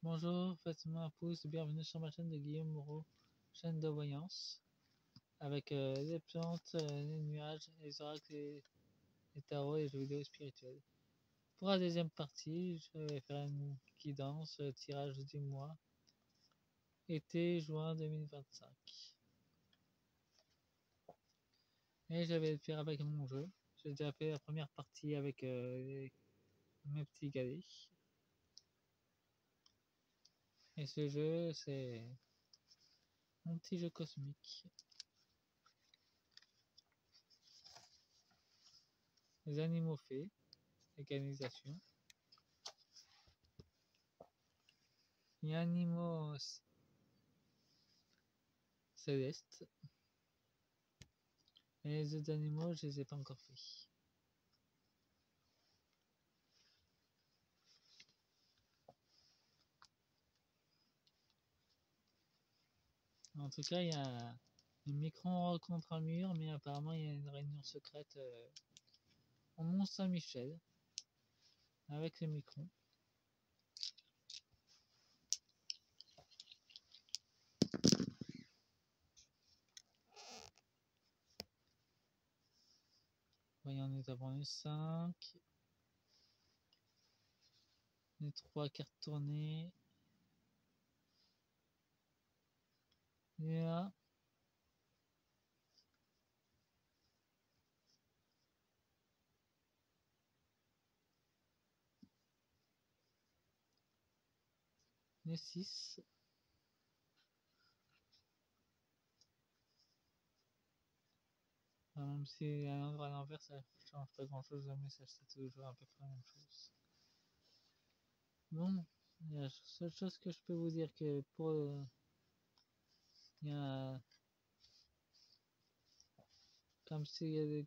Bonjour, faites-moi un pouce, bienvenue sur ma chaîne de Guillaume Moreau, chaîne de voyance, avec les plantes, les nuages, les oracles, les tarots et les jeux vidéo spirituels. Pour la deuxième partie, je vais faire une guidance, tirage du mois, été-juin 2025. Et je vais le faire avec mon jeu. J'ai déjà fait la première partie avec mes petits galets. Et ce jeu, c'est mon petit jeu cosmique. Les animaux faits, organisation. Les animaux célestes. Et les autres animaux, je les ai pas encore fait. En tout cas, il y a une micro contre un mur, mais apparemment il y a une réunion secrète au Mont Saint-Michel avec les microns. Voyons, nous avons les 5, les 3 cartes tournées, les 1, les 6, même si à l'endroit à l'envers ça change pas grand chose, le message c'est toujours à peu près la même chose. Bon, la seule chose que je peux vous dire que pour il y a comme s'il y a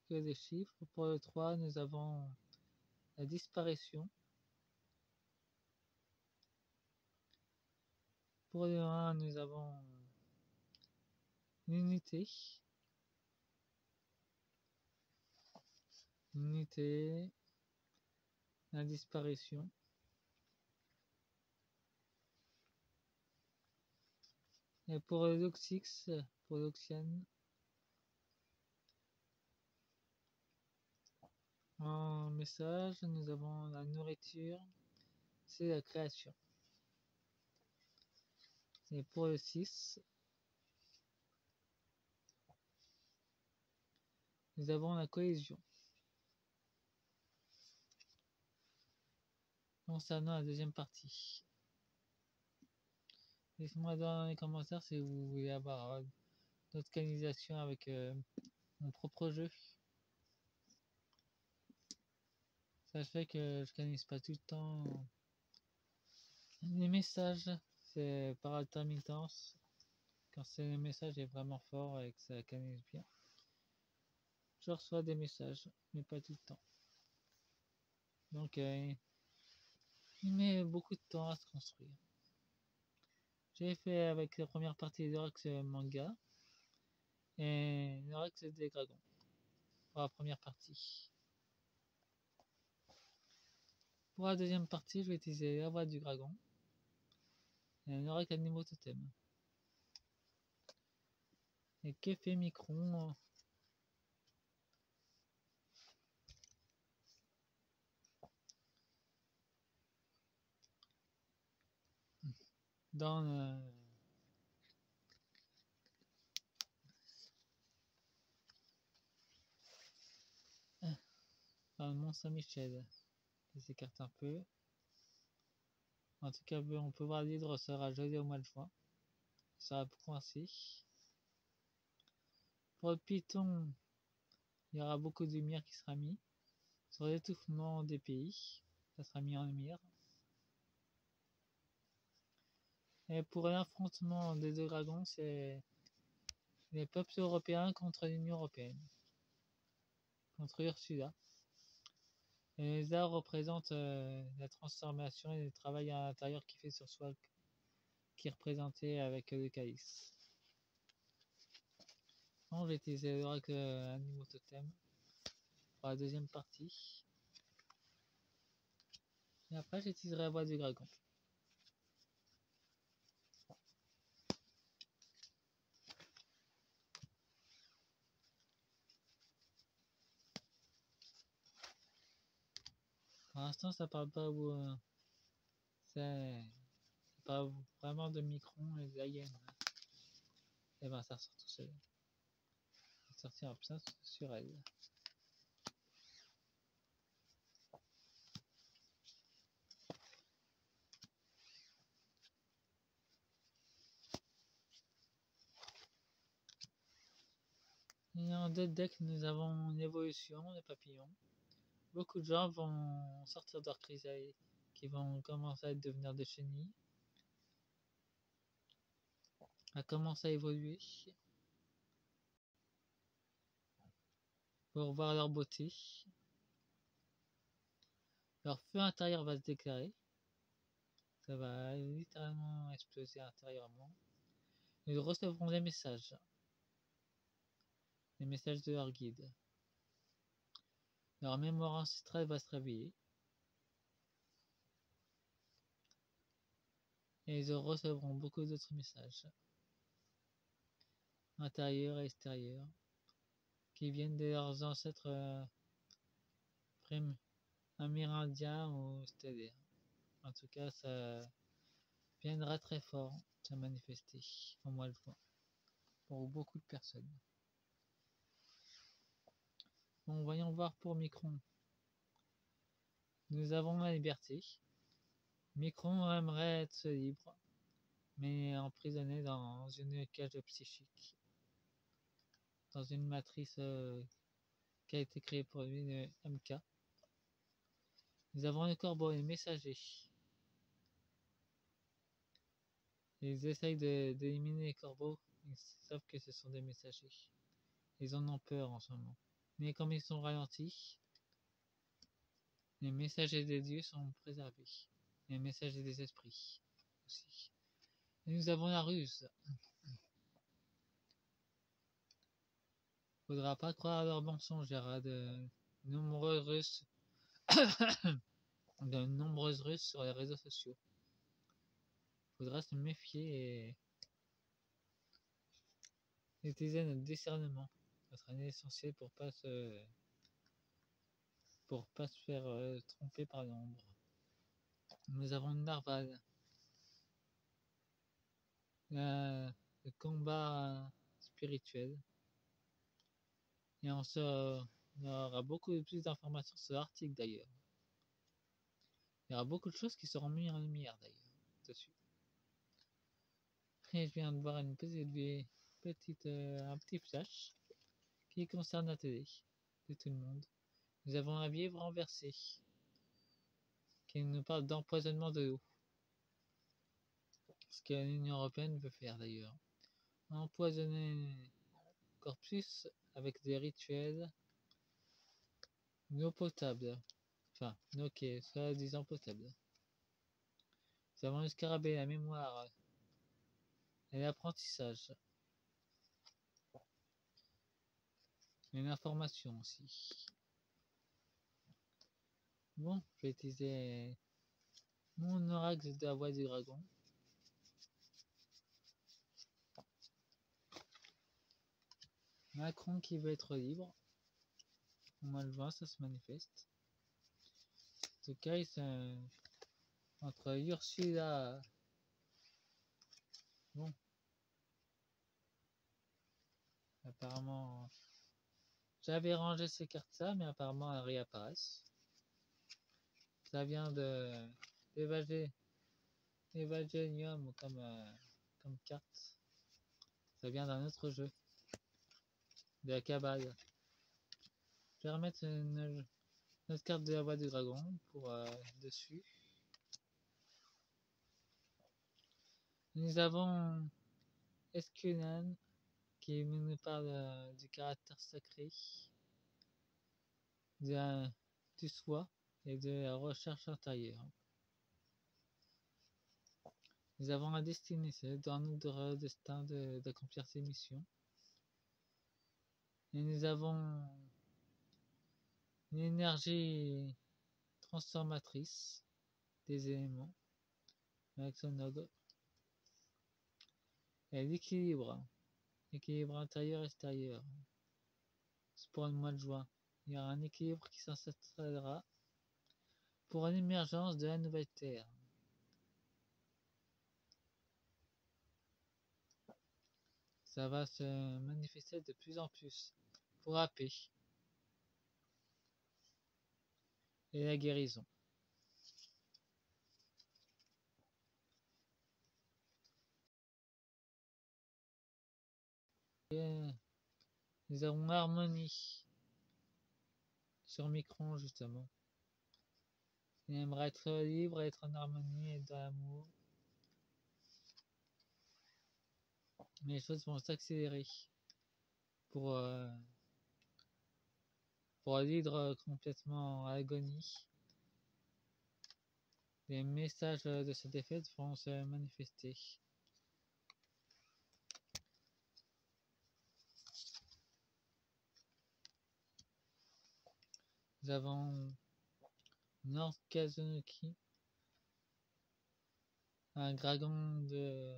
que des chiffres. Pour le 3, nous avons la disparition. Pour le 1, nous avons l'unité. L'unité, la disparition. Et pour l'Oxix, pour l'Oxiane, en message, nous avons la nourriture, c'est la création. Et pour le 6, nous avons la cohésion. Concernant la deuxième partie. Laissez-moi dans les commentaires si vous voulez avoir d'autres canalisations avec mon propre jeu. Ça fait que je canalise pas tout le temps les messages, c'est par intermittence. Quand c'est le message est vraiment fort et que ça canalise bien, je reçois des messages, mais pas tout le temps. Donc il met beaucoup de temps à se construire. J'ai fait avec la première partie de l'Oracle manga et l'Oracle des dragons pour la première partie. Pour la deuxième partie, je vais utiliser la voix du dragon et l'Oracle animaux totem. Et qu'effet micron dans le Mont Saint-Michel. Je s'écarte un peu. En tout cas, on peut voir l'hydre sera gelé au mois de juin. Ça sera coincé. Pour le Python, il y aura beaucoup de lumière qui sera mise. Sur l'étouffement des pays, ça sera mis en lumière. Et pour l'affrontement des deux dragons, c'est les peuples européens contre l'Union européenne, contre Ursula. Et les arts représentent la transformation et le travail à l'intérieur qui fait sur soi, qui est représenté avec le calice. Bon, je vais utiliser l'oracle animaux totem pour la deuxième partie. Et après, j'utiliserai la voix du dragon. l'instant, ça parle pas c'est pas vraiment de Micron et d'Alien. Et ben, ça ressort tout seul. Ça sortira bien sur elle. Et en dead deck, nous avons une évolution des papillons. Beaucoup de gens vont sortir de leur chrysalis, qui vont commencer à devenir des chenilles, à commencer à évoluer, pour voir leur beauté. Leur feu intérieur va se déclarer, ça va littéralement exploser intérieurement. Ils recevront des messages de leur guide. Leur mémoire ancestrale va se réveiller. Et ils recevront beaucoup d'autres messages, intérieurs et extérieurs, qui viennent de leurs ancêtres amérindiens ou stellaires. En tout cas, ça viendra très fort se manifester au mois de juin pour beaucoup de personnes. Bon, voyons voir pour Micron. Nous avons la liberté. Micron aimerait être libre, mais emprisonné dans une cage psychique, dans une matrice qui a été créée pour lui, le MK. Nous avons le corbeau et le messager. Ils essayent d'éliminer les corbeaux, ils savent que ce sont des messagers. Ils en ont peur en ce moment. Mais comme ils sont ralentis, les messagers des dieux sont préservés. Les messagers des esprits aussi. Et nous avons la ruse. Faudra pas croire à leurs mensonges, il y aura de nombreuses Russes sur les réseaux sociaux. Faudra se méfier et utiliser notre discernement. Ça sera essentiel pour pas se faire tromper par l'ombre. Nous avons Narval. Le combat spirituel. Et on aura beaucoup plus d'informations sur l'article d'ailleurs. Il y aura beaucoup de choses qui seront mises en lumière d'ailleurs dessus. Et je viens de voir un petit flash qui concerne la télé de tout le monde. Nous avons un vieil renversé qui nous parle d'empoisonnement de l'eau. Ce que l'Union Européenne veut faire d'ailleurs. Empoisonner encore plus avec des rituels d'eau potable. Enfin, d'eau qui est soi-disant potable. Nous avons le scarabée, la mémoire et l'apprentissage. Et l'information aussi. Bon, je vais utiliser mon oracle de la voix du dragon. Macron qui veut être libre. Au mois de juin, ça se manifeste. En tout cas, entre Ursula. Bon. Apparemment. J'avais rangé ces cartes-là, mais apparemment elles réapparaissent. Ça vient d'Evangelium comme carte. Ça vient d'un autre jeu. De la cabale. Je vais remettre notre carte de la voix du dragon pour dessus. Nous avons Escunan qui nous parle du caractère sacré du soi et de la recherche intérieure. Nous avons la destinée, c'est dans notre destin d'accomplir ces missions. Et nous avons une énergie transformatrice des éléments avec son ogre. Et l'équilibre intérieur-extérieur. C'est pour le mois de juin. Il y aura un équilibre qui s'installera pour l'émergence de la nouvelle Terre. Ça va se manifester de plus en plus pour la paix et la guérison. Et nous avons l'harmonie sur Micron justement. Il aimerait être libre, être en harmonie et dans l'amour. Mais les choses vont s'accélérer pour, pour l'hydre complètement à l'agonie. Les messages de cette défaite vont se manifester. Nous avons North Kazuki, un dragon de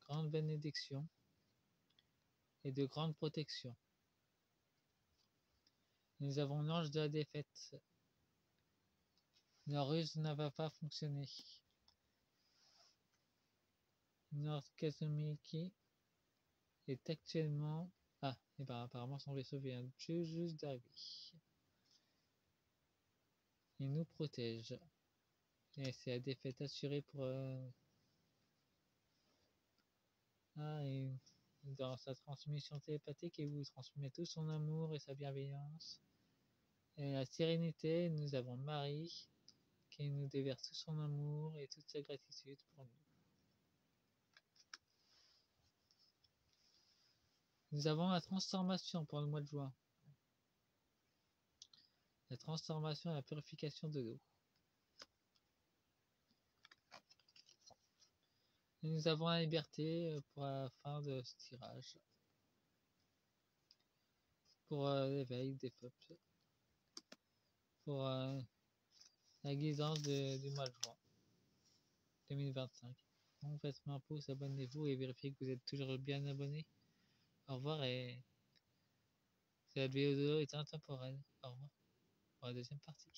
grande bénédiction et de grande protection. Nous avons l'ange de la défaite. La ruse ne va pas fonctionner. North Kazumiki est actuellement... Ah, et ben apparemment son vaisseau vient juste d'arriver. Il nous protège. Et c'est la défaite assurée pour... Ah, et dans sa transmission télépathique, il vous transmet tout son amour et sa bienveillance. Et la sérénité, nous avons Marie qui nous déverse tout son amour et toute sa gratitude pour nous. Nous avons la transformation pour le mois de juin. La transformation et la purification de l'eau. Et nous avons la liberté pour la fin de ce tirage. Pour l'éveil des peuples. Pour la guidance du mois de juin 2025. Donc faites-moi un pouce, abonnez-vous et vérifiez que vous êtes toujours bien abonné. Au revoir et cette vidéo est intemporelle. Au revoir pour la deuxième partie.